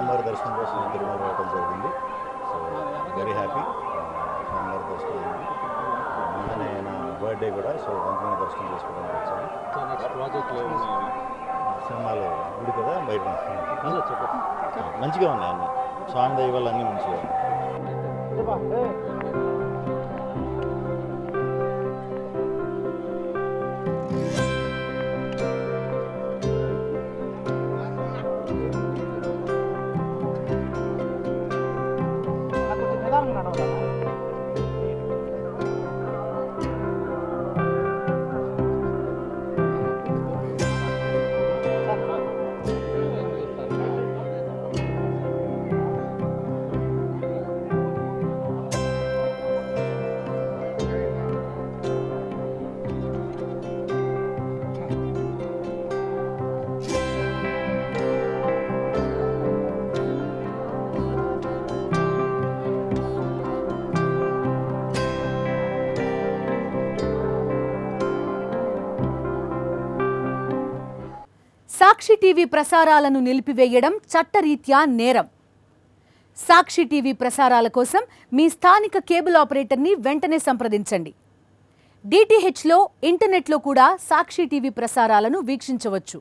స్వామివారి దర్శనం కోసం తిరుమల రావడం జరిగింది. So very happy. స్వామివారి దర్శనం అయింది. ముందనే నా బర్త్డే కూడా, సో అందుకనే దర్శనం చేసుకోవడానికి వచ్చాను. సినిమాలు గుడి కదా, బయట మంచిగా ఉన్నాయి అన్నీ. స్వామి దయ వల్ల అన్నీ మంచిగా ఉన్నాయి. సాక్షి టీవీ ప్రసారాలను నిలిపివేయడం చట్టరీత్యా నేరం. సాక్షి టీవీ ప్రసారాల కోసం మీ స్థానిక కేబుల్ ఆపరేటర్ని వెంటనే సంప్రదించండి. డిటిహెచ్లో, ఇంటర్నెట్లో కూడా సాక్షి టీవీ ప్రసారాలను వీక్షించవచ్చు.